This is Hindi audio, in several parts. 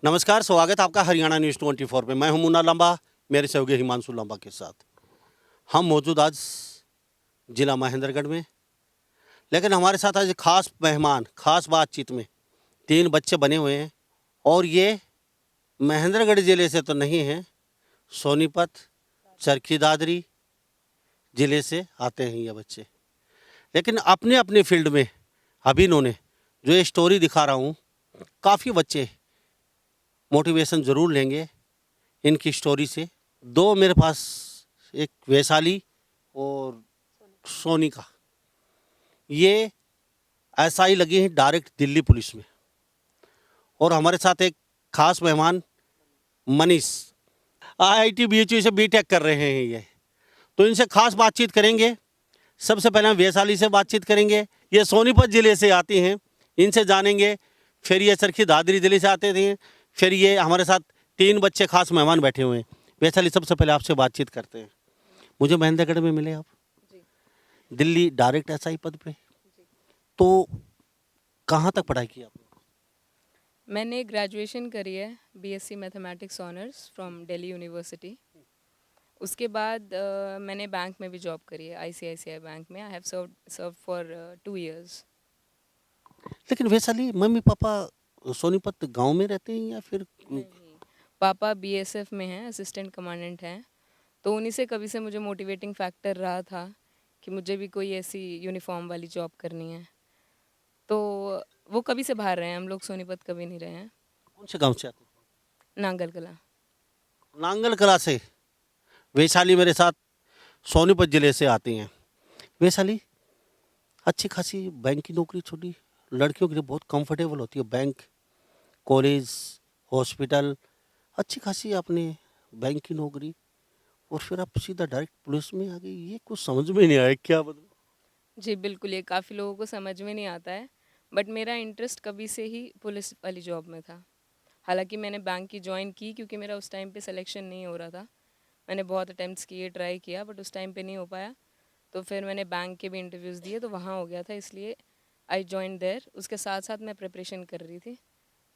नमस्कार, स्वागत है आपका हरियाणा न्यूज़ 24 पे। मैं हूं मुन्ना लंबा, मेरे सहयोगी हिमांशु लंबा के साथ। हम मौजूद आज जिला महेंद्रगढ़ में, लेकिन हमारे साथ आज खास मेहमान, खास बातचीत में 3 बच्चे बने हुए हैं और ये महेंद्रगढ़ जिले से तो नहीं हैं, सोनीपत, चरखी दादरी जिले से आते हैं ये बच्चे। लेकिन अपने-अपने फील्ड में अभी इन्होंने जो ये स्टोरी दिखा रहा हूँ, काफ़ी बच्चे मोटिवेशन ज़रूर लेंगे इनकी स्टोरी से। 2 मेरे पास, एक वैशाली और सोनिका, ये एसआई लगी हैं डायरेक्ट दिल्ली पुलिस में। और हमारे साथ एक खास मेहमान मनीष, आईआईटी बीएचयू से बीटेक कर रहे हैं ये, तो इनसे खास बातचीत करेंगे। सबसे पहले हम वैशाली से बातचीत करेंगे। ये सोनीपत ज़िले से आती हैं, इनसे जानेंगे। फिर ये चरखी दादरी जिले से आते थे। फिर ये हमारे साथ 3 बच्चे खास मेहमान बैठे हुए हैं। वैशाली, सबसे पहले आपसे बातचीत करते हैं। मुझे महेंद्रगढ़ में मिले आप, दिल्ली डायरेक्ट एसआई पद पे, तो कहाँ तक पढ़ाई की आपने? मैंने ग्रेजुएशन करी है BSc mathematics honours from Delhi university. उसके बाद मैंने बैंक में भी जॉब करी है, आईसीआईसीआई बैंक में। I have serve for 2 years. लेकिन वैशाली मम्मी पापा सोनीपत गांव में रहते हैं या फिर? नहीं, पापा बीएसएफ में हैं, असिस्टेंट कमांडेंट हैं। तो उन्हीं से कभी से मुझे मोटिवेटिंग फैक्टर रहा था कि मुझे भी कोई ऐसी यूनिफॉर्म वाली जॉब करनी है। तो वो कभी से बाहर रहे हैं, हम लोग सोनीपत कभी नहीं रहे हैं। कौन से गांव से आते हैं? नांगल कला। नांगल कला से वैशाली मेरे साथ सोनीपत जिले से आती हैं। वैशाली, अच्छी खासी बैंक की नौकरी, छोटी लड़कियों के लिए बहुत कंफर्टेबल होती है। बैंक, कॉलेज, हॉस्पिटल, अच्छी खासी आपने बैंक की नौकरी, और फिर आप सीधा डायरेक्ट पुलिस में आ गई। ये कुछ समझ में नहीं आया, क्या मतलब? जी बिल्कुल, ये काफ़ी लोगों को समझ में नहीं आता है, बट मेरा इंटरेस्ट कभी से ही पुलिस वाली जॉब में था। हालांकि मैंने बैंक की ज्वाइन की क्योंकि मेरा उस टाइम पे सिलेक्शन नहीं हो रहा था। मैंने बहुत अटेम्प्ट्स किए, ट्राई किया, बट उस टाइम पे नहीं हो पाया। तो फिर मैंने बैंक के भी इंटरव्यूज़ दिए, तो वहाँ हो गया था, इसलिए आई जॉइन देयर। उसके साथ साथ मैं प्रिपरेशन कर रही थी,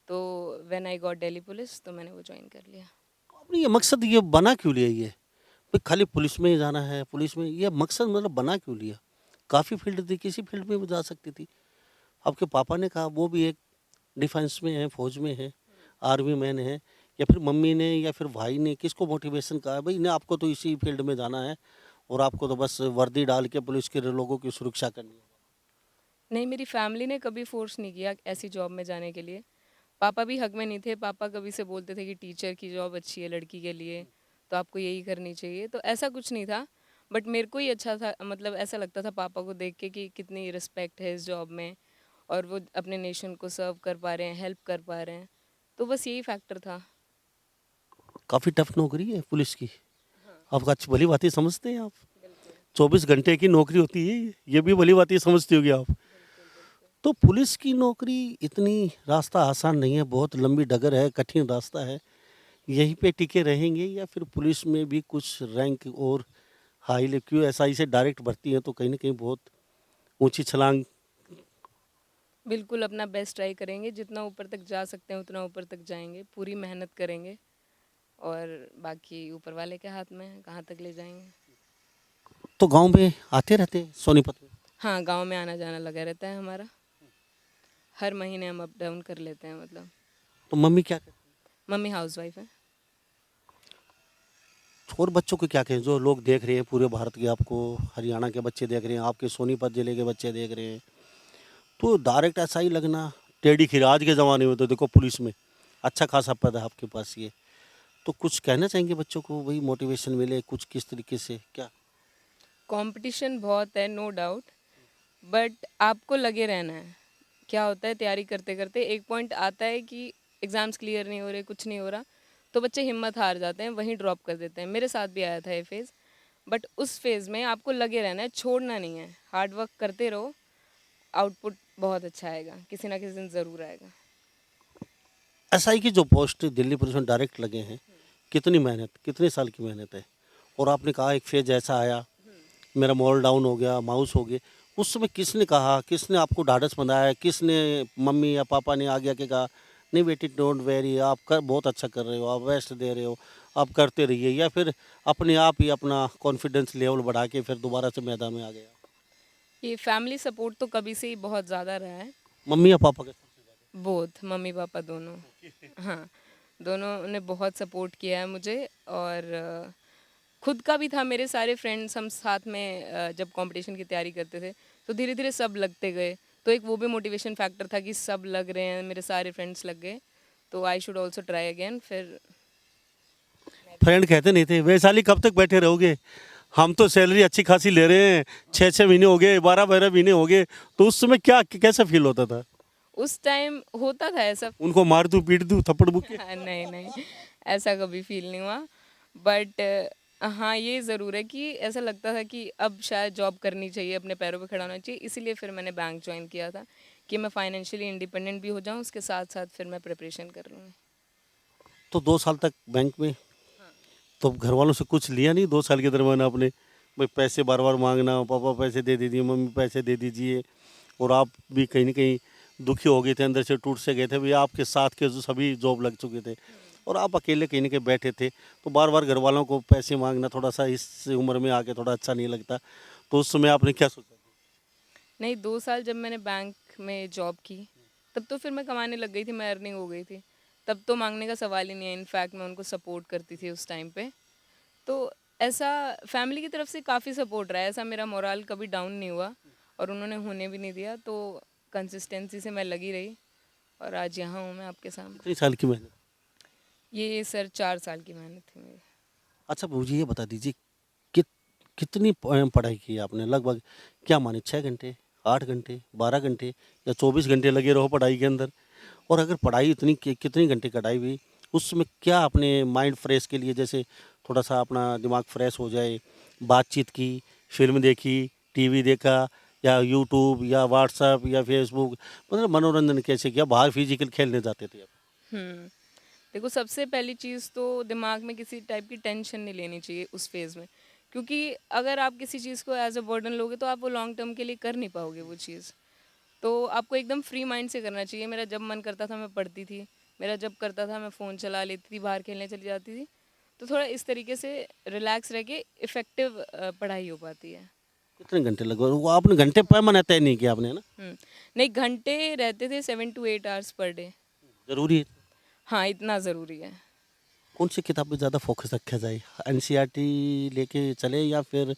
तो when I got Delhi police तो मैंने वो ज्वाइन कर लिया। तो आपने ये मकसद ये बना क्यों लिया? ये भाई खाली पुलिस में ही जाना है, पुलिस में, ये मकसद मतलब बना क्यों लिया? काफ़ी फील्ड थी, किसी फील्ड में भी जा सकती थी। आपके पापा ने कहा, वो भी एक डिफेंस में है, फौज में है, आर्मी मैन है, या फिर मम्मी ने या फिर भाई ने किसको मोटिवेशन कहा भाई ने आपको तो इसी फील्ड में जाना है और आपको तो बस वर्दी डाल के पुलिस के लोगों की सुरक्षा करनी है? नहीं, मेरी फैमिली ने कभी फोर्स नहीं किया ऐसी जॉब में जाने के लिए। पापा भी हक में नहीं थे। पापा कभी से बोलते थे कि टीचर की जॉब अच्छी है लड़की के लिए, तो आपको यही करनी चाहिए। तो ऐसा कुछ नहीं था, बट मेरे को ही अच्छा था, मतलब ऐसा लगता था पापा को देख के कि कितनी रिस्पेक्ट है इस जॉब में, और वो अपने नेशन को सर्व कर पा रहे हैं, हेल्प कर पा रहे हैं। तो बस यही फैक्टर था। काफ़ी टफ नौकरी है पुलिस की। आप अच्छी भली बातें समझते हैं आप। बिल्कुल 24 घंटे की नौकरी होती है ये भी भली बातें समझती होगी आप। बिल्कुल बिल्कुल। तो पुलिस की नौकरी इतनी, रास्ता आसान नहीं है, बहुत लंबी डगर है, कठिन रास्ता है। यहीं पे टिके रहेंगे या फिर पुलिस में भी कुछ रैंक और हाई ले, क्यों एसआई से डायरेक्ट भर्ती है तो कहीं ना कहीं बहुत ऊंची छलांग? बिल्कुल अपना बेस्ट ट्राई करेंगे, जितना ऊपर तक जा सकते हैं उतना ऊपर तक जाएंगे, पूरी मेहनत करेंगे, और बाकी ऊपर वाले के हाथ में है कहाँ तक ले जाएंगे। तो गांव में आते रहते हैं सोनीपत में? हाँ, गांव में आना जाना लगा रहता है हमारा। हर महीने हम अप डाउन कर लेते हैं, मतलब। तो मम्मी क्या कहती मम्मी हाउसवाइफ है। हैं? और बच्चों को क्या कहें जो लोग देख रहे हैं पूरे भारत के, आपको हरियाणा के बच्चे देख रहे हैं, आपके सोनीपत जिले के बच्चे देख रहे हैं, तो डायरेक्ट एसआई लगना टेढ़ी खीर, आज के ज़माने में तो देखो पुलिस में अच्छा खासा पद है आपके पास ये, तो कुछ कहना चाहेंगे बच्चों को, वही मोटिवेशन मिले कुछ, किस तरीके से क्या? कंपटीशन बहुत है, नो डाउट, बट आपको लगे रहना है। क्या होता है, तैयारी करते करते एक पॉइंट आता है कि एग्ज़ाम्स क्लियर नहीं हो रहे, कुछ नहीं हो रहा, तो बच्चे हिम्मत हार जाते हैं, वहीं ड्रॉप कर देते हैं। मेरे साथ भी आया था ये फेज़, बट उस फेज़ में आपको लगे रहना है, छोड़ना नहीं है, हार्ड वर्क करते रहो, आउटपुट बहुत अच्छा आएगा, किसी ना किसी दिन ज़रूर आएगा। एसआई की जो पोस्ट दिल्ली पुलिस में डायरेक्ट लगे हैं, कितनी मेहनत, कितने साल की मेहनत है? और आपने कहा एक फेज ऐसा आया, मेरा मॉरल डाउन हो गया, माउस हो गए, उस समय किसने कहा, किसने आपको ढाढ़स बंधाया, किसने, मम्मी या पापा ने आगे आके कहा नहीं बेटी डोंट वेरी, आप कर बहुत अच्छा कर रहे हो, आप बेस्ट दे रहे हो, आप करते रहिए, या फिर अपने आप ही अपना कॉन्फिडेंस लेवल बढ़ा के फिर दोबारा से मैदान में आ गया? ये फैमिली सपोर्ट तो कभी से ही बहुत ज़्यादा रहा है। मम्मी या पापा के सबसे ज़्यादा? बोथ मम्मी पापा दोनों। हाँ, दोनों ने बहुत सपोर्ट किया है मुझे। और खुद का भी था, मेरे सारे फ्रेंड्स हम साथ में जब कंपटीशन की तैयारी करते थे तो धीरे धीरे सब लगते गए, तो एक वो भी मोटिवेशन फैक्टर था कि सब लग रहे हैं, मेरे सारे फ्रेंड्स लग गए, तो I should also try again. फिर फ्रेंड कहते नहीं थे वैशाली कब तक बैठे रहोगे, हम तो सैलरी अच्छी खासी ले रहे हैं, 6-6 महीने हो गए, 12-12 महीने हो गए, तो उस समय क्या कैसा फील होता था? उस टाइम होता था ऐसा। उनको मार दूं, पीट दूं, थप्पड़ बुके? नहीं नहीं, ऐसा कभी फील नहीं हुआ। बट हाँ, ये ज़रूर है कि ऐसा लगता था कि अब शायद जॉब करनी चाहिए, अपने पैरों पे खड़ा होना चाहिए, इसीलिए फिर मैंने बैंक ज्वाइन किया था कि मैं फाइनेंशियली इंडिपेंडेंट भी हो जाऊँ, उसके साथ साथ फिर मैं प्रिपरेशन कर लूँ। तो 2 साल तक बैंक में, तो घर वालों से कुछ लिया नहीं 2 साल के दरमियान आपने? भाई पैसे बार बार मांगना, पापा पैसे दे दीजिए, मम्मी पैसे दे दीजिए, और आप भी कहीं ना कहीं दुखी हो गए थे, अंदर से टूट से गए थे, भाई आपके साथ के जो सभी जॉब लग चुके थे और आप अकेले कहीं ना कहीं बैठे थे, तो बार बार घर वालों को पैसे मांगना थोड़ा सा इस उम्र में आके थोड़ा अच्छा नहीं लगता, तो उस समय आपने क्या सोचा? नहीं, 2 साल जब मैंने बैंक में जॉब की तब तो फिर मैं कमाने लग गई थी, मैं अर्निंग हो गई थी, तब तो मांगने का सवाल ही नहीं है। इनफैक्ट मैं उनको सपोर्ट करती थी उस टाइम पे। तो ऐसा फैमिली की तरफ से काफ़ी सपोर्ट रहा है, ऐसा मेरा मोरल कभी डाउन नहीं हुआ और उन्होंने होने भी नहीं दिया। तो कंसिस्टेंसी से मैं लगी रही और आज यहाँ हूँ मैं आपके सामने। कितनी साल की मेहनत? ये सर 4 साल की मेहनत थी मेरी। अच्छा मुझे ये बता दीजिए कि कितनी पढ़ाई की आपने, लगभग क्या माने, 6 घंटे, 8 घंटे, 12 घंटे, या 24 घंटे लगे रहो पढ़ाई के अंदर? और अगर पढ़ाई इतनी कितनी घंटे कटाई हुई, उसमें क्या अपने माइंड फ्रेश के लिए, जैसे थोड़ा सा अपना दिमाग फ्रेश हो जाए, बातचीत की, फिल्म देखी, टीवी देखा, या यूट्यूब या व्हाट्सएप या फेसबुक, मतलब मनोरंजन कैसे किया, बाहर फिजिकल खेलने जाते थे आप? हम्म देखो, सबसे पहली चीज़ तो दिमाग में किसी टाइप की टेंशन नहीं लेनी चाहिए उस फेज़ में, क्योंकि अगर आप किसी चीज़ को एज अ बर्डन लोगे तो आप वो लॉन्ग टर्म के लिए कर नहीं पाओगे वो चीज़। तो आपको एकदम फ्री माइंड से करना चाहिए। मेरा जब मन करता था मैं पढ़ती थी, मेरा जब करता था मैं फ़ोन चला लेती थी, बाहर खेलने चली जाती थी। तो थोड़ा इस तरीके से रिलैक्स रह के इफ़ेक्टिव पढ़ाई हो पाती है। कितने घंटे लगभग, वो आपने घंटे पैमाना तय नहीं किया आपने, है ना? नहीं, घंटे रहते थे 7 to 8 आवर्स पर डे। जरूरी है। हाँ, इतना ज़रूरी है। कौन सी किताब पे ज़्यादा फोकस रखा जाए, एनसीईआरटी लेके चले या फिर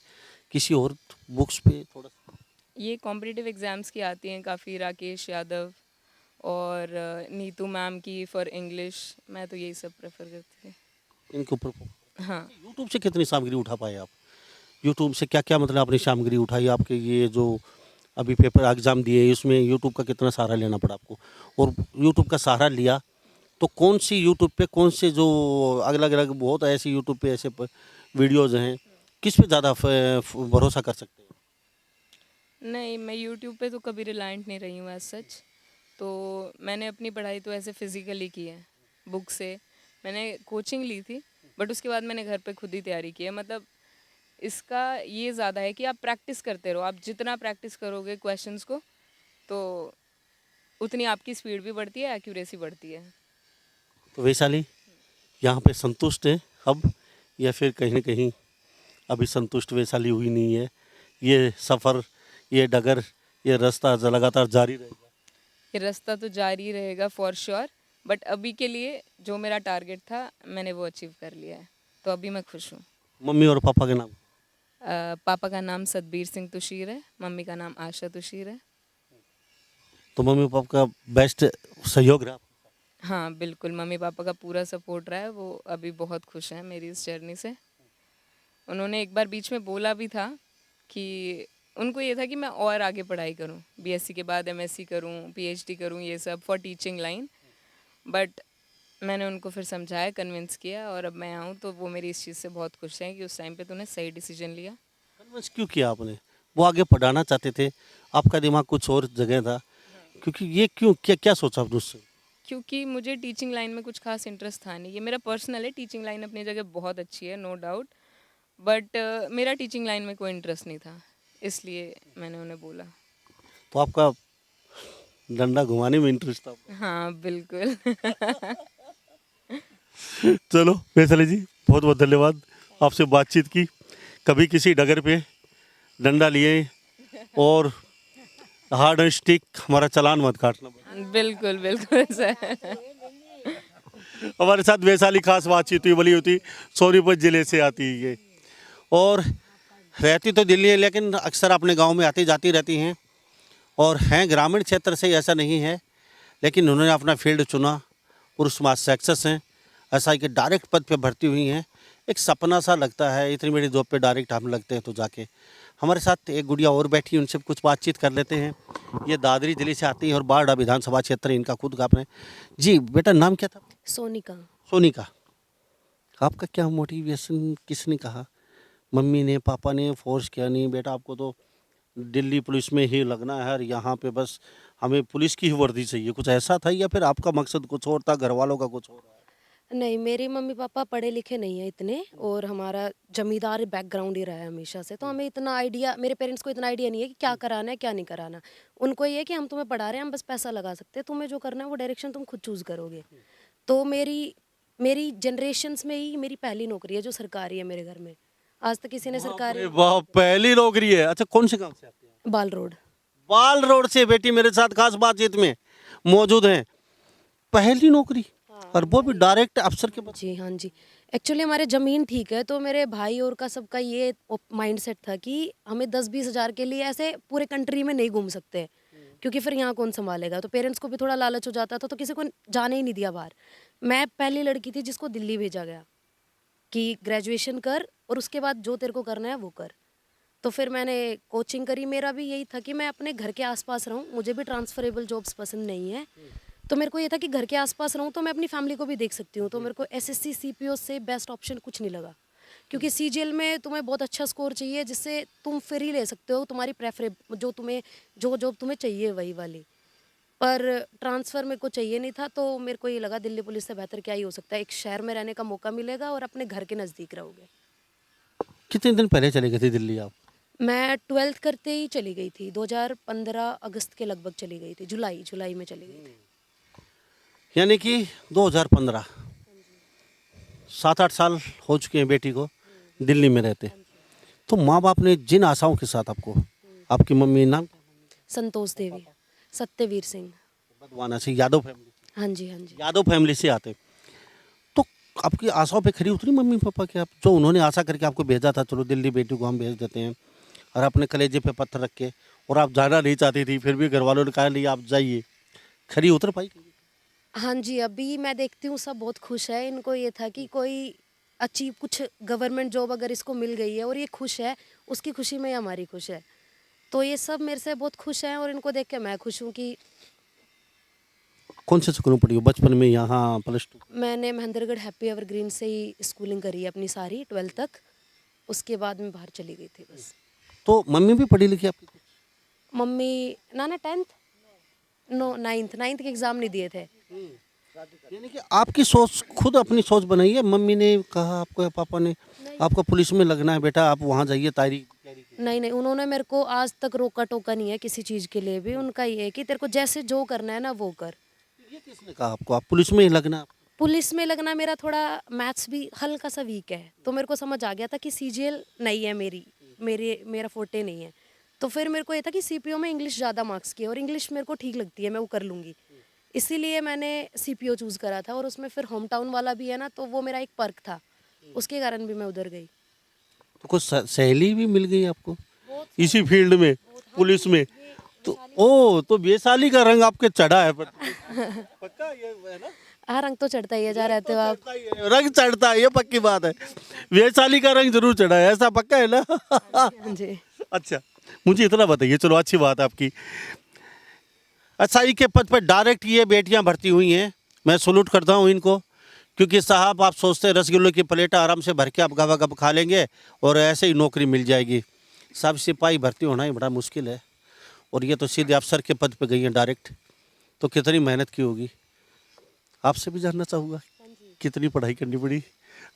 किसी और बुक्स पे थोड़ा? ये कॉम्पिटिटिव एग्ज़ाम्स की आती हैं काफ़ी, राकेश यादव और नीतू मैम की फॉर इंग्लिश, मैं तो यही सब प्रेफर करती थी। इनके ऊपर हाँ। यूट्यूब से कितनी सामग्री उठा पाए आप? यूट्यूब से क्या क्या मतलब आपने सामग्री उठाई, आपके ये जो अभी पेपर एग्ज़ाम दिए इसमें यूट्यूब का कितना सहारा लेना पड़ा आपको? और यूट्यूब का सहारा लिया तो कौन सी यूट्यूब पे, कौन से जो अलग अलग बहुत ऐसी यूट्यूब पे ऐसे वीडियोज़ हैं, किस पे ज़्यादा भरोसा कर सकते हैं? नहीं, मैं यूट्यूब पे तो कभी रिलायंट नहीं रही हूँ एज सच। तो मैंने अपनी पढ़ाई तो ऐसे फिज़िकली की है, बुक से। मैंने कोचिंग ली थी, बट उसके बाद मैंने घर पे खुद ही तैयारी की है। मतलब इसका ये ज़्यादा है कि आप प्रैक्टिस करते रहो। आप जितना प्रैक्टिस करोगे क्वेश्चंस को, तो उतनी आपकी स्पीड भी बढ़ती है, एक्यूरेसी बढ़ती है। तो वैशाली यहाँ पे संतुष्ट है अब, या फिर कहीं ना कहीं अभी संतुष्ट वैशाली हुई नहीं है? ये सफ़र, ये डगर, ये रास्ता लगातार जारी रहेगा? ये रास्ता तो जारी रहेगा फॉर श्योर, बट अभी के लिए जो मेरा टारगेट था मैंने वो अचीव कर लिया है, तो अभी मैं खुश हूँ। मम्मी और पापा के नाम? पापा का नाम सतबीर सिंह तुशीर है, मम्मी का नाम आशा तुशीर है। तो मम्मी पापा का बेस्ट सहयोग रहा? हाँ बिल्कुल, मम्मी पापा का पूरा सपोर्ट रहा है, वो अभी बहुत खुश हैं मेरी इस जर्नी से। उन्होंने एक बार बीच में बोला भी था कि उनको ये था कि मैं और आगे पढ़ाई करूं, बीएससी के बाद एमएससी करूं, पीएचडी करूं, ये सब फॉर टीचिंग लाइन। बट मैंने उनको फिर समझाया, कन्विंस किया, और अब मैं आऊँ तो वो मेरी इस चीज़ से बहुत खुश हैं कि उस टाइम पे तूने सही डिसीजन लिया। कन्विंस क्यों किया आपने? वो आगे पढ़ाना चाहते थे, आपका दिमाग कुछ और जगह था, क्योंकि ये क्यों, क्या क्या सोचा आपने उससे? क्योंकि मुझे टीचिंग लाइन में कुछ खास इंटरेस्ट था नहीं। ये मेरा पर्सनल है, टीचिंग लाइन अपनी जगह बहुत अच्छी है, नो डाउट। बट मेरा टीचिंग लाइन में कोई इंटरेस्ट नहीं था, इसलिए मैंने उन्हें बोला। तो आपका डंडा घुमाने में इंटरेस्ट था आपको। हाँ बिल्कुल। चलो वैशाली जी, बहुत बहुत धन्यवाद, आपसे बातचीत की। कभी किसी डगर पे डंडा लिए और हार्ड एंड स्टिक हमारा चालान मत काटना। बिल्कुल बिल्कुल सर। हमारे साथ वैशाली खास बातचीत हुई, बली होती सोनीपत जिले से आती है ये, और रहती तो दिल्ली है लेकिन अक्सर अपने गांव में आती जाती रहती हैं, और हैं ग्रामीण क्षेत्र से, ऐसा नहीं है, लेकिन उन्होंने अपना फील्ड चुना और उसमें सक्सेस हैं। ऐसा है कि डायरेक्ट पद पे भर्ती हुई हैं। एक सपना सा लगता है, इतनी बड़ी जॉब पे डायरेक्ट हम लगते हैं तो जाके। हमारे साथ एक गुड़िया और बैठी है, उनसे कुछ बातचीत कर लेते हैं। ये दादरी जिले से आती हैं और बारडा विधानसभा क्षेत्र है इनका खुद का अपने। जी बेटा, नाम क्या था? सोनिका। सोनिका। आपका क्या मोटिवेशन, किसने कहा? मम्मी ने, पापा ने फोर्स किया? नहीं बेटा आपको तो दिल्ली पुलिस में ही लगना है और यहाँ पे बस हमें पुलिस की ही वर्दी चाहिए, कुछ ऐसा था, या फिर आपका मकसद कुछ और था, घर वालों का कुछ और? नहीं, मेरे मम्मी पापा पढ़े लिखे नहीं है इतने, और हमारा जमींदार बैकग्राउंड ही रहा है हमेशा से, तो हमें इतना आइडिया, मेरे पेरेंट्स को इतना आइडिया नहीं है कि क्या कराना है क्या नहीं कराना। उनको ये है कि हम तुम्हें पढ़ा रहे हैं, हम बस पैसा लगा सकते हैं, तुम्हें जो करना है वो डायरेक्शन तुम खुद चूज़ करोगे। तो मेरी मेरी जनरेशन्स में ही मेरी पहली नौकरी है जो सरकारी है मेरे घर में। आज तक किसी ने सरकारी। अरे वाह, पहली नौकरी है। अच्छा, कौन से गांव से आते हैं? बाल रोड। बाल रोड से बेटी मेरे साथ खास बातचीत में मौजूद हैं। पहली नौकरी, और वो भी डायरेक्ट अफसर के पास। जी हाँ जी। एक्चुअली हमारे ज़मीन ठीक है, तो मेरे भाई और का सबका ये माइंडसेट था कि हमें 10-20 हज़ार के लिए ऐसे पूरे कंट्री में नहीं घूम सकते, क्योंकि फिर यहाँ कौन संभालेगा। तो पेरेंट्स को भी थोड़ा लालच हो जाता था, तो किसी को जाने ही नहीं दिया बाहर। मैं पहली लड़की थी जिसको दिल्ली भेजा गया कि ग्रेजुएशन कर और उसके बाद जो तेरे को करना है वो कर। तो फिर मैंने कोचिंग करी। मेरा भी यही था कि मैं अपने घर के आसपास रहूं, मुझे भी ट्रांसफरेबल जॉब्स पसंद नहीं है। तो मेरे को ये था कि घर के आसपास रहूं तो मैं अपनी फैमिली को भी देख सकती हूँ। तो मेरे को एसएससी सीपीओ से बेस्ट ऑप्शन कुछ नहीं लगा, क्योंकि सीजीएल में तुम्हें बहुत अच्छा स्कोर चाहिए जिससे तुम फ्री ले सकते हो, तुम्हारी प्रेफरे जो जॉब तुम्हें चाहिए वही वाली। पर ट्रांसफ़र मेरे को चाहिए नहीं था, तो मेरे को ये लगा दिल्ली पुलिस से बेहतर क्या ही हो सकता है। एक शहर में रहने का मौका मिलेगा और अपने घर के नज़दीक रहोगे। कितने दिन पहले चले गए थे दिल्ली आप? मैं 12th करते ही चली गई थी, 2015 अगस्त के लगभग चली गई थी, जुलाई में चली गई थी। यानी कि 2015, 7-8 साल हो चुके हैं बेटी को दिल्ली में रहते। तो माँ बाप ने जिन आशाओं के साथ आपको, आपकी मम्मी नाम संतोष देवी, सत्यवीर सिंह। बदवाना से, यादव फैमिली, हाँ जी हाँ जी। यादव फैमिली से आते, तो आपकी आशाओं पे खरी उतरी मम्मी पापा की? आप जो उन्होंने आशा करके आपको भेजा था, चलो दिल्ली बेटी को हम भेज देते हैं, और अपने कलेजे पे पत्थर रख के, और आप जाना नहीं चाहती थी, फिर भी घर वालों ने कहा नहीं आप जाइए, खरी उतर पाई? हाँ जी, अभी मैं देखती हूँ सब बहुत खुश है। इनको ये था कि कोई अच्छी कुछ गवर्नमेंट जॉब अगर इसको मिल गई है और ये खुश है, उसकी खुशी में ही हमारी खुश है। तो ये सब मेरे से बहुत खुश हैं और इनको देख के मैं खुश हूँ कि कौन से स्कूल में पढ़ी हो बचपन में, यहाँ +2? मैंने महेंद्रगढ़ हैप्पी एवरग्रीन से ही स्कूलिंग करी है अपनी सारी 12th तक। उसके बाद मैं बाहर चली गई थी बस। तो मम्मी भी पढ़ी लिखी आपकी? मम्मी ना 10th, नो 9th के एग्ज़ाम नहीं दिए थे। यानी कि आपकी सोच, खुद अपनी सोच बनाई है? मम्मी ने कहा आपको या पापा ने आपको पुलिस में लगना है बेटा, आप वहाँ जाइए तैयारी? नहीं, उन्होंने मेरे को आज तक रोका टोका नहीं है किसी चीज़ के लिए भी। उनका ये है कि तेरे को जैसे जो करना है ना वो कर। ये किसने कहा आपको आप पुलिस में ही लगना? पुलिस में लगना, मेरा थोड़ा मैथ्स भी हल्का सा वीक है, तो मेरे को समझ आ गया था कि सीजीएल नहीं है मेरा फोर्टे नहीं है। तो फिर मेरे को ये था कि सीपीओ में इंग्लिश ज़्यादा मार्क्स की है और इंग्लिश मेरे को ठीक लगती है, मैं वो कर लूँगी। इसीलिए मैंने सीपीओ चूज़ करा था, और उसमें फिर होम टाउन वाला भी है ना, तो वो मेरा एक पर्क था, उसके कारण भी मैं उधर गई। तो कुछ सहेली भी मिल गई आपको इसी फील्ड में, पुलिस में? तो ओ, तो वैशाली का रंग आपके चढ़ा है पक्का ये है ना? हाँ, रंग तो चढ़ता ही है, जहाँ रहते हो आप। रंग चढ़ता है, ये पक्की बात है। वैशाली का रंग जरूर चढ़ा है, ऐसा पक्का है ना? हाँ जी। अच्छा, मुझे इतना बताइए, चलो अच्छी बात है आपकी। एसआई के पद पर डायरेक्ट ये बेटियां भर्ती हुई हैं, मैं सैल्यूट करता हूँ इनको, क्योंकि साहब आप सोचते हैं रसगुल्ले की प्लेट आराम से भर के आप गवा गप खा लेंगे और ऐसे ही नौकरी मिल जाएगी। सब सिपाही भर्ती होना ही बड़ा मुश्किल है, और ये तो सीधे अफसर के पद पे गई हैं डायरेक्ट, तो कितनी मेहनत की होगी? आपसे भी जानना चाहूँगा, कितनी पढ़ाई करनी पड़ी,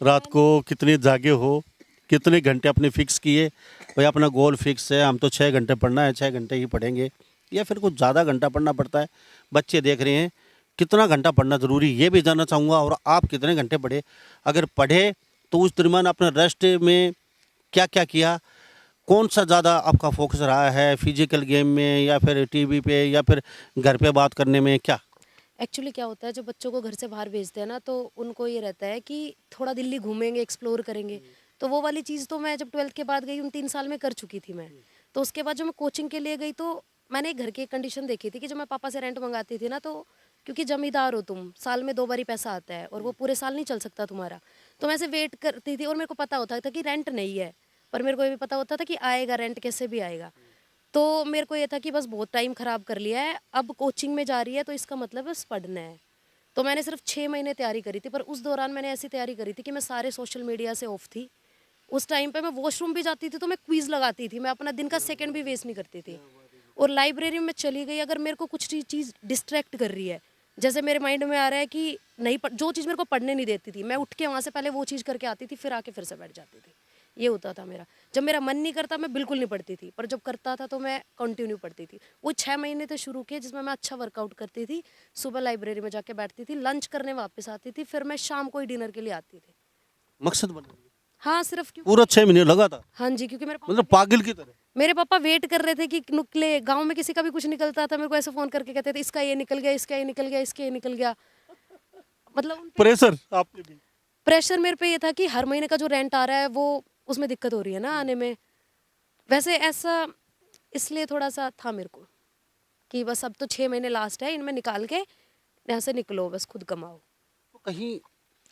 रात को कितने जागे हो, कितने घंटे अपने फिक्स किए? भाई अपना गोल फिक्स है, हम तो 6 घंटे पढ़ना है, 6 घंटे ही पढ़ेंगे, या फिर कुछ ज़्यादा घंटा पढ़ना पड़ता है? बच्चे देख रहे हैं, कितना घंटा पढ़ना ज़रूरी, ये भी जानना चाहूँगा। और आप कितने घंटे पढ़े? अगर पढ़े तो उस दरमियान अपने रेस्ट में क्या क्या किया? कौन सा ज़्यादा आपका फोकस रहा है, फिजिकल गेम में या फिर टीवी पे या फिर घर पे बात करने में, क्या? एक्चुअली क्या होता है, जब बच्चों को घर से बाहर भेजते हैं ना, तो उनको ये रहता है कि थोड़ा दिल्ली घूमेंगे, एक्सप्लोर करेंगे। तो वो वाली चीज़ तो मैं जब 12th के बाद गई, उन 3 साल में कर चुकी थी मैं। तो उसके बाद जो मैं कोचिंग के लिए गई, तो मैंने घर की एक कंडीशन देखी थी कि जब मैं पापा से रेंट मंगाती थी ना, तो क्योंकि जमींदार हो तुम, साल में 2 बार ही पैसा आता है और वो पूरे साल नहीं चल सकता तुम्हारा। तो मैं ऐसे वेट करती थी और मेरे को पता होता था कि रेंट नहीं है, पर मेरे को ये भी पता होता था कि आएगा रेंट, कैसे भी आएगा। तो मेरे को ये था कि बस बहुत टाइम ख़राब कर लिया है, अब कोचिंग में जा रही है तो इसका मतलब बस पढ़ना है। तो मैंने सिर्फ 6 महीने तैयारी करी थी, पर उस दौरान मैंने ऐसी तैयारी करी थी कि मैं सारे सोशल मीडिया से ऑफ थी। उस टाइम पे मैं वॉशरूम भी जाती थी तो मैं क्विज लगाती थी, मैं अपना दिन का सेकंड भी वेस्ट नहीं करती थी। और लाइब्रेरी में चली गई, अगर मेरे को कुछ चीज़ डिस्ट्रैक्ट कर रही है, जैसे मेरे माइंड में आ रहा है कि नहीं जो चीज़ मेरे को पढ़ने नहीं देती थी, मैं उठ के वहाँ से पहले वो चीज़ करके आती थी, फिर आके फिर से बैठ जाती थी। ये होता था मेरा। जब मेरा मन नहीं करता मैं बिल्कुल नहीं पढ़ती थी, पर जब करता था तो मैं कंटिन्यू पढ़ती थी। वो 6 महीने थे शुरू किए, जिसमें मैं अच्छा वर्कआउट करती थी, सुबह लाइब्रेरी में जाके बैठती थी, लंच करने वापस आती थी, फिर मैं शाम को ही डिनर के लिए आती थी। मकसद बना लिया। हाँ, सिर्फ क्यों। पूरा 6 महीने लगा था, हाँ जी, क्योंकि मतलब पागल की तरह। मेरे पापा वेट कर रहे थे कि निकले। गांव में किसी का भी कुछ निकलता था, मेरे को ऐसे फोन करके कहते थे इसका ये निकल गया, इसका ये निकल गया, इसका ये निकल गया। मतलब उन पे प्रेशर आपने भी? प्रेशर मेरे पे ये था कि हर महीने का जो रेंट आ रहा है वो उसमें दिक्कत हो रही है ना आने में। वैसे ऐसा इसलिए थोड़ा सा था मेरे को कि बस अब तो 6 महीने लास्ट है, इनमें निकाल के यहाँ से निकलो, बस खुद कमाओ। तो कहीं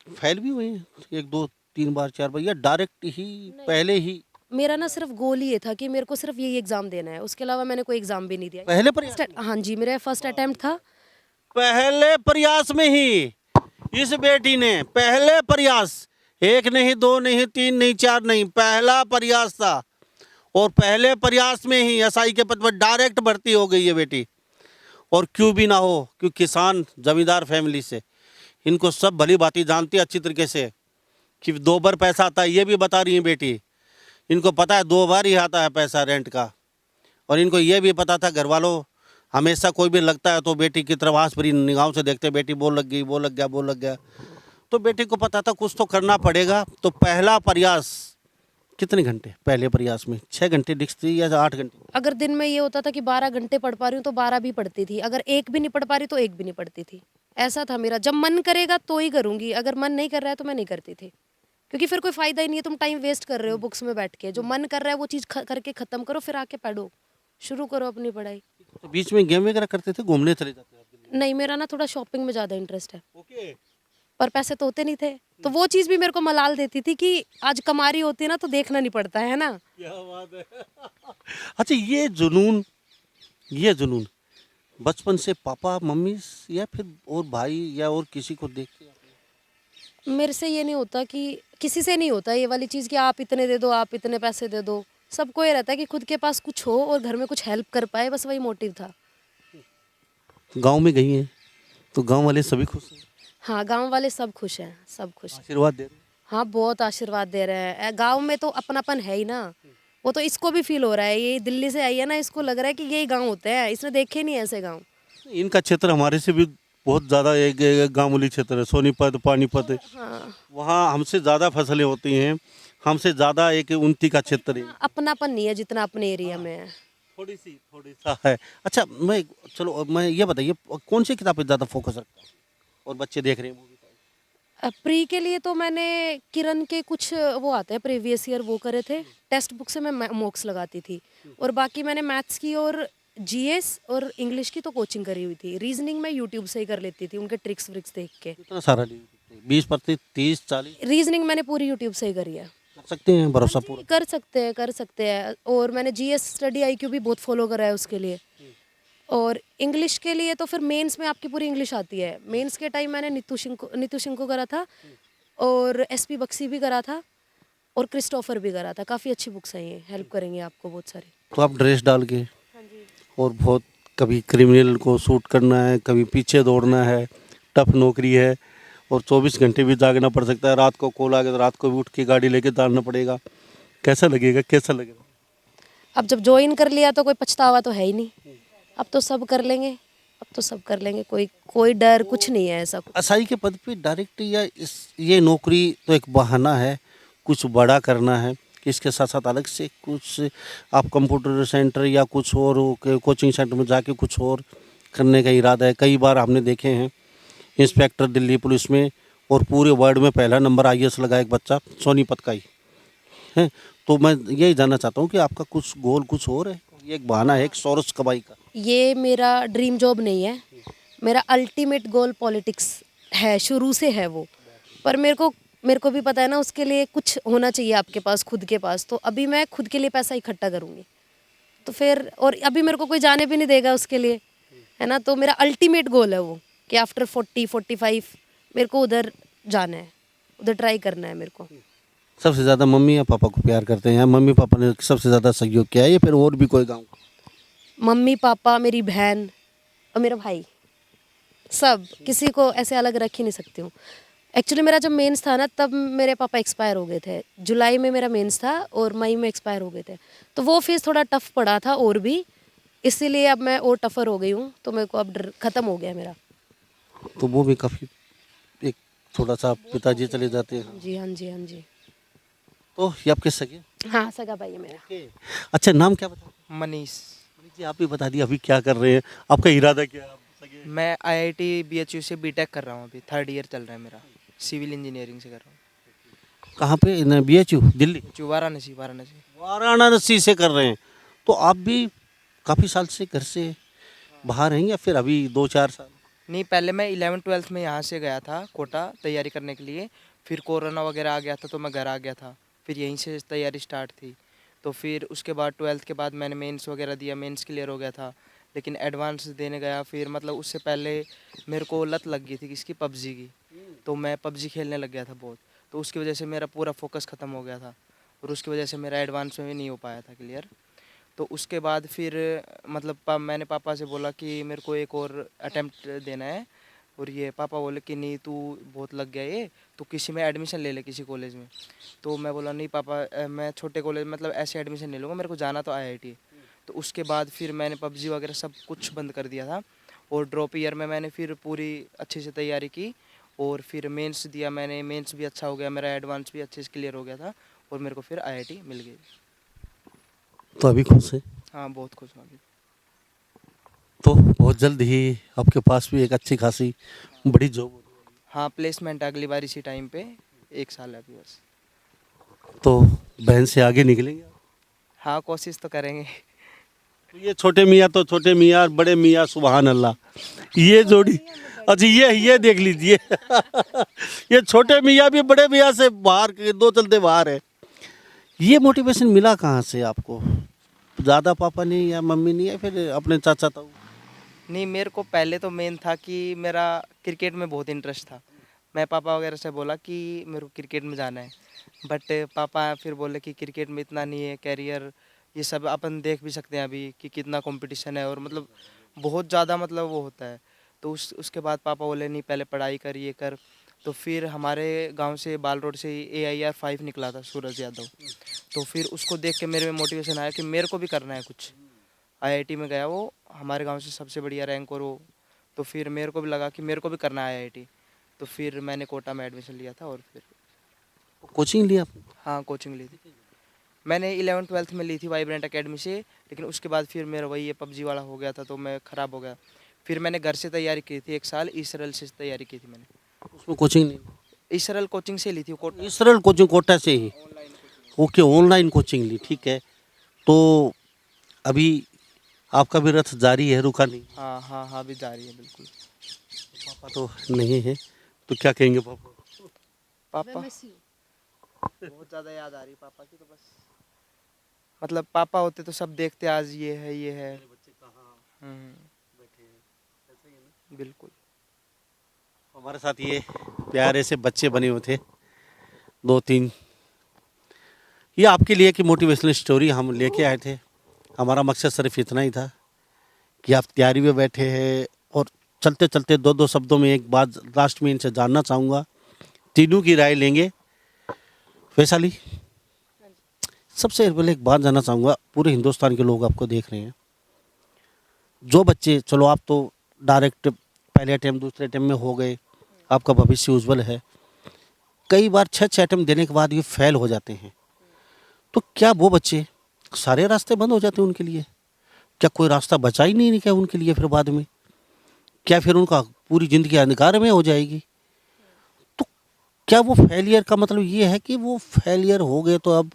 फेल भी हुए हैं 1 2 3 बार 4 बार, या डायरेक्ट ही पहले ही? मेरा ना सिर्फ गोल ही ये था कि मेरे को सिर्फ यही एग्जाम देना है, उसके अलावा मैंने कोई एग्जाम भी नहीं दिया। पहले प्रयास हाँ जी, मेरा फर्स्ट अटेम्प्ट था। पहले प्रयास में ही इस बेटी ने पहले प्रयास, 1 नहीं 2 नहीं 3 नहीं 4 नहीं, पहला प्रयास था। और पहले प्रयास में ही एसआई के पद पर डायरेक्ट भर्ती हो गई है बेटी। और क्यों भी ना हो, क्योंकि किसान जमींदार फैमिली से, इनको सब भली भांति जानती है अच्छी तरीके से कि 2 बार पैसा आता है, ये भी बता रही है बेटी। इनको पता है 2 बार ही आता है पैसा रेंट का। और इनको ये भी पता था, घर वालों हमेशा कोई भी लगता है तो बेटी की तरफ आस भरी निगाहों से देखते, बेटी बोल लग गई, वो लग गया, वो लग गया। तो बेटी को पता था कुछ तो करना पड़ेगा। तो पहला प्रयास कितने घंटे पहले प्रयास में? 6 घंटे दिखती या 8 घंटे? अगर दिन में ये होता था कि 12 घंटे पढ़ पा रही हूँ तो 12 भी पढ़ती थी, अगर एक भी नहीं पढ़ पा रही तो एक भी नहीं पढ़ती थी। ऐसा था मेरा, जब मन करेगा तो ही करूँगी, अगर मन नहीं कर रहा है तो मैं नहीं करती थी। क्योंकि फिर कोई फायदा ही नहीं है, तुम टाइम वेस्ट कर रहे हो बुक्स में बैठ के। जो मन कर रहा है वो चीज़ करके ख़त्म करो, फिर आके पढ़ो, शुरू करो अपनी पढ़ाई। तो बीच में गेम वगैरह करते थे, घूमने चले जाते आप दिल्ली? नहीं, मेरा ना थोड़ा शॉपिंग में ज़्यादा इंटरेस्ट है, ओके। पर पैसे तो होते नहीं थे। तो वो चीज़ भी मेरे को मलाल देती थी कि आज कमा रही होती है ना तो देखना नहीं पड़ता है ना। क्या बात है। अच्छा, ये जुनून बचपन से पापा मम्मी या फिर और भाई या और किसी को देख के? मेरे से ये नहीं होता कि किसी से नहीं होता ये वाली चीज़ कि आप इतने दे दो, आप इतने पैसे दे दो। सबको ये रहता है कि खुद के पास कुछ हो और घर में कुछ हेल्प कर पाए, बस वही मोटिव था। गांव में गई हैं तो गांव वाले सभी खुश हैं? हाँ, गांव वाले सब खुश हैं, सब खुश हैं। आशीर्वाद दे रहे हैं? हाँ, बहुत आशीर्वाद दे रहे हैं। गांव में तो अपनापन है ही ना, वो तो इसको भी फील हो रहा है। ये दिल्ली से आई है ना, इसको लग रहा है कि यही गांव होते हैं, इसने देखे नहीं ऐसे गांव। इनका क्षेत्र हमारे से भी बहुत ज़्यादा एक गांवली क्षेत्र है, सोनीपत पानीपत। हाँ, वहाँ हमसे ज़्यादा फसलें होती हैं, हमसे ज़्यादा एक उन्नति का क्षेत्र है। अपनापन नहीं है जितना अपने एरिया में है। थोड़ी सा है। अच्छा, मैं ये बताइए, कौन सी किताब पे ज़्यादा फोकस रखता हूँ और बच्चे देख रहे हैं मूवी? प्री के लिए तो मैंने किरण के कुछ वो आते हैं प्रीवियस ईयर, वो करे थे। टेक्स्ट बुक से मैं मॉक्स लगाती थी, और बाकी मैंने मैथ्स की और जीएस और इंग्लिश की तो कोचिंग करी हुई थी। रीजनिंग मैं यूट्यूब से ही कर लेती थी, उनके ट्रिक्स व्रिक्स देख के। कितना सारा 20% 30 40 रीजनिंग मैंने पूरी यूट्यूब से ही करी है। कर सकते हैं, भरोसा पूरा? कर सकते हैं। और मैंने जीएस स्टडी आईक्यू भी बहुत फॉलो करा है उसके लिए। और इंग्लिश के लिए तो फिर मेंस में आपकी पूरी इंग्लिश आती है। मेंस के टाइम मैंने नीतू सिंह को करा था, और एसपी बक्सी भी करा था, और क्रिस्टोफर भी करा था। काफ़ी अच्छी बुक्स हैं ये, हेल्प करेंगे आपको बहुत सारी। तो आप ड्रेस डाल के और बहुत, कभी क्रिमिनल को शूट करना है, कभी पीछे दौड़ना है, टफ नौकरी है, और 24 घंटे भी जागना पड़ सकता है। रात को कॉल आ गया तो रात को भी उठ के गाड़ी लेके जाना पड़ेगा। कैसा लगेगा? अब जब ज्वाइन कर लिया तो कोई पछतावा तो है ही नहीं। अब तो सब कर लेंगे, अब तो सब कर लेंगे, कोई कोई डर कुछ नहीं है ऐसा। असाई के पद पे डायरेक्ट या ये नौकरी तो एक बहाना है, कुछ बड़ा करना है कि इसके साथ साथ अलग से कुछ आप कंप्यूटर सेंटर या कुछ और कोचिंग सेंटर में जाके कुछ और करने का इरादा है? कई बार हमने देखे हैं इंस्पेक्टर दिल्ली पुलिस में, और पूरे वर्ल्ड में पहला नंबर आईएएस लगा एक बच्चा सोनीपत का ही है। तो मैं यही जानना चाहता हूँ कि आपका कुछ गोल कुछ और है, ये एक बहाना है एक सोर्स कमाई का? ये मेरा ड्रीम जॉब नहीं है, मेरा अल्टीमेट गोल पॉलिटिक्स है, शुरू से है वो। पर मेरे को भी पता है ना, उसके लिए कुछ होना चाहिए आपके पास, खुद के पास। तो अभी मैं खुद के लिए पैसा इकट्ठा करूँगी, तो फिर और अभी मेरे को कोई जाने भी नहीं देगा उसके लिए, है ना। तो मेरा अल्टीमेट गोल है वो कि आफ्टर 40-45 मेरे को उधर जाना है, उधर ट्राई करना है मेरे को। सबसे ज़्यादा मम्मी या पापा को प्यार करते हैं, मम्मी पापा ने सबसे ज़्यादा सहयोग किया है या फिर और भी कोई गाँव? मम्मी पापा, मेरी बहन और मेरा भाई, सब, किसी को ऐसे अलग रख ही नहीं सकती हूँ। एक्चुअली मेरा जब मेंस था ना, तब मेरे पापा एक्सपायर हो गए थे। जुलाई में मेरा मेंस था और मई में एक्सपायर हो गए थे, तो वो फेज़ थोड़ा टफ पड़ा था और भी, इसीलिए अब मैं और टफर हो गई हूँ। तो मेरे को अब डर ख़त्म हो गया मेरा। तो वो भी काफ़ी एक थोड़ा सा पिताजी चले जाते हैं। हाँ जी, हाँ जी, हाँ जी। तो ये आपके सगे? हाँ, सगा भाई है मेरा। अच्छा, नाम क्या बता? मनीष। मनीष जी, आप भी बता दिए अभी क्या कर रहे हैं, आपका इरादा क्या है? आप सगे? मैं आईआईटी बीएचयू से बीटेक कर रहा हूँ, अभी 3rd ईयर चल रहा है मेरा, सिविल इंजीनियरिंग से कर रहा हूँ। कहाँ पे? बीएचयू दिल्ली? वाराणसी वाराणसी। वाराणसी से कर रहे हैं। तो आप भी काफ़ी साल से घर से बाहर हैं या फिर अभी 2-4 साल? नहीं, पहले मैं 11th-12th में यहाँ से गया था कोटा तैयारी करने के लिए, फिर कोरोना वगैरह आ गया था तो मैं घर आ गया था, फिर यहीं से तैयारी स्टार्ट थी। तो फिर उसके बाद 12th के बाद मैंने मेंस वगैरह दिया, मेंस क्लियर हो गया था, लेकिन एडवांस देने गया। फिर मतलब उससे पहले मेरे को लत लग गई थी किसकी, पबजी की। तो मैं पबजी खेलने लग गया था बहुत, तो उसकी वजह से मेरा पूरा फोकस ख़त्म हो गया था और उसकी वजह से मेरा एडवांस में भी नहीं हो पाया था क्लियर। तो उसके बाद फिर मतलब मैंने पापा से बोला कि मेरे को एक और अटेम्प्ट देना है, और ये पापा बोले कि नहीं तू बहुत लग गया ये, तो किसी में एडमिशन ले ले किसी कॉलेज में। तो मैं बोला नहीं पापा, मैं छोटे कॉलेज मतलब ऐसे एडमिशन नहीं लूँगा, मेरे को जाना तो आईआईटी। तो उसके बाद फिर मैंने पबजी वगैरह सब कुछ बंद कर दिया था, और ड्रॉप ईयर में मैंने फिर पूरी अच्छे से तैयारी की, और फिर मेंस दिया मैंने, मेंस भी अच्छा हो गया मेरा, एडवांस भी अच्छे से क्लियर हो गया था, और मेरे को फिर आईआईटी मिल गई। तो अभी खुश है? हाँ, बहुत खुश हूँ अभी। तो बहुत जल्द ही आपके पास भी एक अच्छी खासी बड़ी जॉब होगी। हाँ, प्लेसमेंट अगली बार इसी टाइम पे, 1 साल है अभी बस। तो बहन से आगे निकलेंगे आप? हाँ, कोशिश तो करेंगे। तो ये छोटे मियाँ तो छोटे मियाँ और बड़े मियाँ सुभान अल्लाह, ये जोड़ी। अच्छा, ये देख लीजिए ये छोटे मियाँ भी बड़े मियाँ से बाहर के 2 चलते बाहर है। ये मोटिवेशन मिला कहाँ से आपको? ज़्यादा पापा ने या मम्मी ने या फिर अपने चाचा ताऊ? नहीं, मेरे को पहले तो मेन था कि मेरा क्रिकेट में बहुत इंटरेस्ट था। मैं पापा वगैरह से बोला कि मेरे को क्रिकेट में जाना है, बट पापा फिर बोले कि क्रिकेट में इतना नहीं है कैरियर, ये सब अपन देख भी सकते हैं अभी कि कितना कंपटीशन है, और मतलब बहुत ज़्यादा मतलब वो होता है। तो उसके बाद पापा बोले नहीं पहले पढ़ाई कर, ये कर। तो फिर हमारे गांव से बाल रोड से AIR 5 निकला था, सूरज यादव। तो फिर उसको देख के मेरे में मोटिवेशन आया कि मेरे को भी करना है कुछ। आईआईटी में गया वो, हमारे गांव से सबसे बढ़िया रैंक, और वो तो फिर मेरे को भी लगा कि मेरे को भी करना है आईआईटी। तो फिर मैंने कोटा में एडमिशन लिया था, और फिर कोचिंग लिया आपने? हाँ, कोचिंग ली थी मैंने 11th-12th में ली थी वाइब्रेंट एकेडमी से, लेकिन उसके बाद फिर मेरा वही ये पबजी वाला हो गया था, तो मैं ख़राब हो गया। फिर मैंने घर से तैयारी की थी 1 साल, इसरल से तैयारी की थी मैंने। उसमें कोचिंग नहीं? इसरल कोचिंग से ली थी कोटा। इसरल कोचिंग कोटा से ही? ओके, ऑनलाइन कोचिंग ली, ठीक है। तो अभी आपका भी रथ जारी है, रुका नहीं? हाँ हाँ हाँ, अभी जारी है बिल्कुल। पापा तो नहीं है, तो क्या कहेंगे पापा? पापा बहुत ज़्यादा याद आ रही पापा की, तो बस मतलब पापा होते तो सब देखते, आज ये है। बिल्कुल। हमारे साथ ये प्यारे से बच्चे बने हुए थे 2-3। ये आपके लिए कि मोटिवेशनल स्टोरी हम लेके आए थे। हमारा मकसद सिर्फ इतना ही था कि आप तैयारी में बैठे हैं, और चलते चलते 2-2 शब्दों में एक बात लास्ट में इनसे जानना चाहूँगा, तीनों की राय लेंगे। वैशाली, सबसे पहले एक बात जानना चाहूँगा, पूरे हिंदुस्तान के लोग आपको देख रहे हैं, जो बच्चे, चलो आप तो डायरेक्ट पहले अटैम्प्ट दूसरे अटैम्प्ट में हो गए, आपका भविष्य उज्जवल है, कई बार 6 अटैम्प्ट देने के बाद ये फेल हो जाते हैं, तो क्या वो बच्चे सारे रास्ते बंद हो जाते हैं उनके लिए? क्या कोई रास्ता बचा ही नहीं क्या उनके लिए फिर बाद में? क्या फिर उनका पूरी ज़िंदगी अंधकार में हो जाएगी? तो क्या वो फेलियर का मतलब ये है कि वो फेलियर हो गए तो अब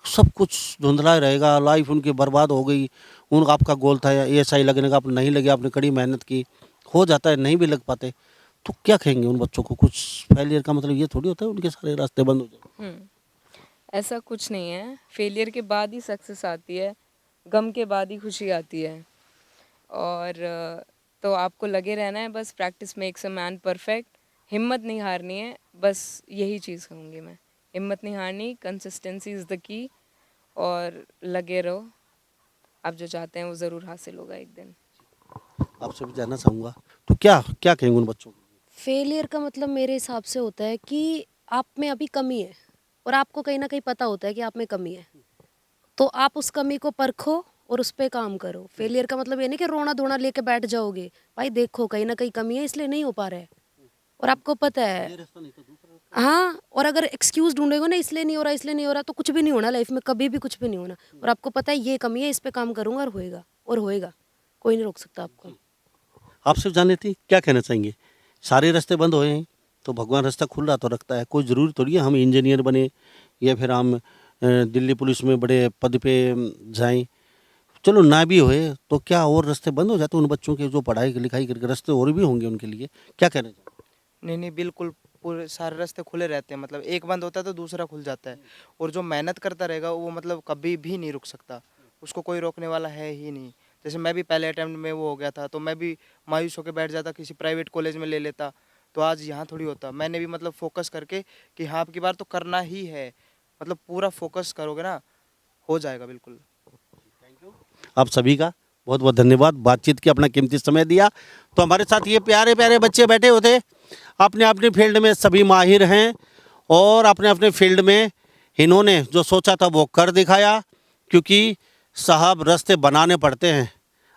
सब कुछ धुंधला रहेगा, लाइफ उनकी बर्बाद हो गई, उनका आपका गोल था एएसआई लगने का, आप नहीं लगे, आपने कड़ी मेहनत की, हो जाता है नहीं भी लग पाते, तो क्या कहेंगे उन बच्चों को? कुछ फेलियर का मतलब ये थोड़ी होता है उनके सारे रास्ते बंद हो जाए। ऐसा कुछ नहीं है, फेलियर के बाद ही सक्सेस आती है, गम के बाद ही खुशी आती है। और तो आपको लगे रहना है, बस practice makes a man perfect, हिम्मत नहीं हारनी है, बस यही चीज़ कहूँगी मैं, हिम्मत नहीं हारनी, कंसिस्टेंसी इज़ द की, और लगे रहो, आप जो चाहते हैं वो ज़रूर हासिल होगा एक दिन। आपसे भी जानना चाहूँगा, तो क्या क्या कहेंगे उन बच्चों को? फेलियर का मतलब मेरे हिसाब से होता है कि आप में अभी कमी है और आपको कहीं ना कहीं पता होता है कि आप में कमी है, तो आप उस कमी को परखो और उस पर काम करो। फेलियर का मतलब ये नहीं कि रोना धोना लेके बैठ जाओगे, भाई देखो कहीं ना कहीं कमी है इसलिए नहीं हो पा रहा है और आपको पता है। हाँ, और अगर एक्सक्यूज ढूंढेगे ना इसलिए नहीं हो रहा इसलिए नहीं हो रहा, तो कुछ भी नहीं होना लाइफ में, कभी भी कुछ भी नहीं होना। और आपको पता है ये कमी है, इस पे काम करूंगा और होएगा, कोई नहीं रोक सकता आपको। आपसे जान लेती क्या कहना चाहेंगे? सारे रास्ते बंद हुए हैं तो भगवान रास्ता खुला तो रखता है, कोई ज़रूरी थोड़ी है हम इंजीनियर बने या फिर हम दिल्ली पुलिस में बड़े पद पे जाएं। चलो ना भी हुए तो क्या और रास्ते बंद हो जाते उन बच्चों के जो पढ़ाई लिखाई करके, रास्ते और भी होंगे उनके लिए, क्या कहना चाहिए? नहीं नहीं, बिल्कुल पूरे सारे रास्ते खुले रहते हैं, मतलब एक बंद होता है तो दूसरा खुल जाता है। और जो मेहनत करता रहेगा वो मतलब कभी भी नहीं रुक सकता, उसको कोई रोकने वाला है ही नहीं। जैसे मैं भी पहले अटेम्प्ट में वो हो गया था तो मैं भी मायूस होकर बैठ जाता, किसी प्राइवेट कॉलेज में ले लेता, तो आज यहाँ थोड़ी होता। मैंने भी मतलब फोकस करके कि हाँ अब की बार तो करना ही है, मतलब पूरा फोकस करोगे ना, हो जाएगा बिल्कुल। आप सभी का बहुत बहुत धन्यवाद, बातचीत की अपना कीमती समय दिया। तो हमारे साथ ये प्यारे प्यारे बच्चे बैठे होते, अपने अपने फील्ड में सभी माहिर हैं और अपने अपने फील्ड में इन्होंने जो सोचा था वो कर दिखाया, क्योंकि साहब रास्ते बनाने पड़ते हैं,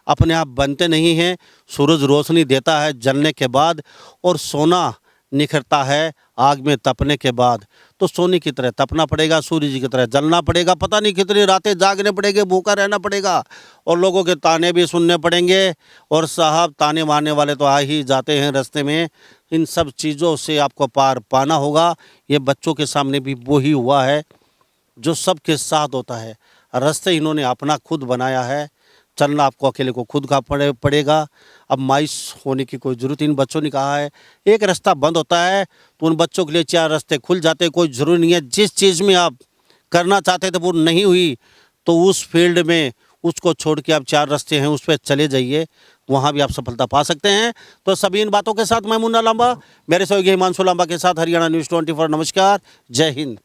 अपने आप बनते नहीं हैं। सूरज रोशनी देता है जलने के बाद और सोना निखरता है आग में तपने के बाद। तो सोने की तरह तपना पड़ेगा, सूर्य जी की तरह जलना पड़ेगा, पता नहीं कितनी रातें जागने पड़ेंगे, भूखा रहना पड़ेगा और लोगों के ताने भी सुनने पड़ेंगे। और साहब ताने मारने वाले तो आ ही जाते हैं रास्ते में, इन सब चीज़ों से आपको पार पाना होगा। ये बच्चों के सामने भी वही हुआ है जो सबके साथ होता है। रास्ते इन्होंने अपना खुद बनाया है, चलना आपको अकेले को खुद का पड़ेगा। अब मायूस होने की कोई ज़रूरत, इन बच्चों ने कहा है एक रास्ता बंद होता है तो उन बच्चों के लिए 4 रास्ते खुल जाते हैं, कोई ज़रूरी नहीं है। जिस चीज़ में आप करना चाहते थे वो नहीं हुई तो उस फील्ड में उसको छोड़ के आप 4 रास्ते हैं उस पर चले जाइए, वहाँ भी आप सफलता पा सकते हैं। तो सभी इन बातों के साथ मैं मुन्ना लांबा, मेरे सहयोगी हिमांशु लांबा के साथ हरियाणा न्यूज़ 24, नमस्कार, जय हिंद।